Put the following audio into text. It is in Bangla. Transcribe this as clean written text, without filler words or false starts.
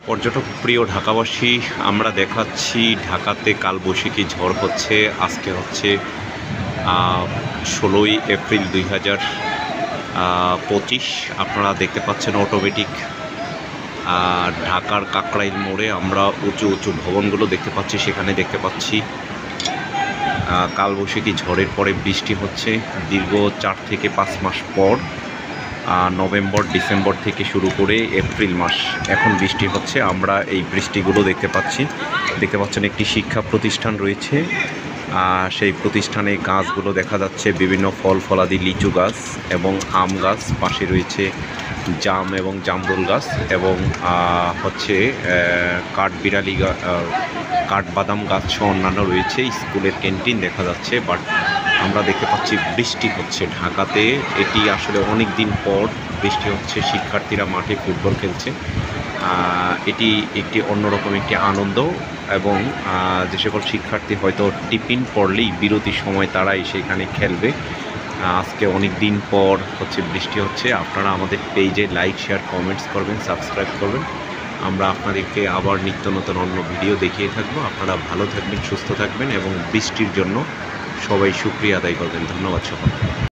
পর্যটক প্রিয় ঢাকাবাসী, আমরা দেখাচ্ছি ঢাকাতে কালবৈশাখী ঝড় হচ্ছে। আজকে হচ্ছে 16ই এপ্রিল 2025। আপনারা দেখতে পাচ্ছেন অটোমেটিক ঢাকার কাকরাইল মোড়ে আমরা উঁচু উঁচু ভবনগুলো দেখতে পাচ্ছি। সেখানে দেখতে পাচ্ছি কালবৈশাখী ঝড়ের পরে বৃষ্টি হচ্ছে দীর্ঘ 4 থেকে 5 মাস পর। নভেম্বর ডিসেম্বর থেকে শুরু করে এপ্রিল মাস এখন বৃষ্টি হচ্ছে। আমরা এই বৃষ্টিগুলো দেখতে পাচ্ছেন একটি শিক্ষা প্রতিষ্ঠান রয়েছে। সেই প্রতিষ্ঠানে গাছগুলো দেখা যাচ্ছে, বিভিন্ন ফল ফলাদি লিচু গাছ এবং আম গাছ, পাশে রয়েছে জাম এবং জামরুল গাছ এবং হচ্ছে কাঠবিড়ালি কাঠবাদাম গাছ সহ অন্যান্য রয়েছে। স্কুলের ক্যান্টিন দেখা যাচ্ছে, বাট আমরা দেখতে পাচ্ছি বৃষ্টি হচ্ছে ঢাকাতে। এটি আসলে অনেক দিন পর বৃষ্টি হচ্ছে, শিক্ষার্থীরা মাঠে ফুটবল খেলছে। এটি একটি অন্যরকম একটি আনন্দ এবং যে সকল শিক্ষার্থী হয়তো টিফিন পড়লেই বিরতির সময় তারা সেখানে খেলবে। আজকে অনেক দিন পর হচ্ছে বৃষ্টি হচ্ছে। আপনারা আমাদের পেজে লাইক, শেয়ার, কমেন্টস করবেন, সাবস্ক্রাইব করবেন। আমরা আপনাদেরকে আবার নিত্য নতুন অন্য ভিডিও দেখিয়ে থাকবো। আপনারা ভালো থাকবেন, সুস্থ থাকবেন এবং বৃষ্টির জন্য সবাই শুকরিয়া আদায় করবেন। ধন্যবাদ সকলকে।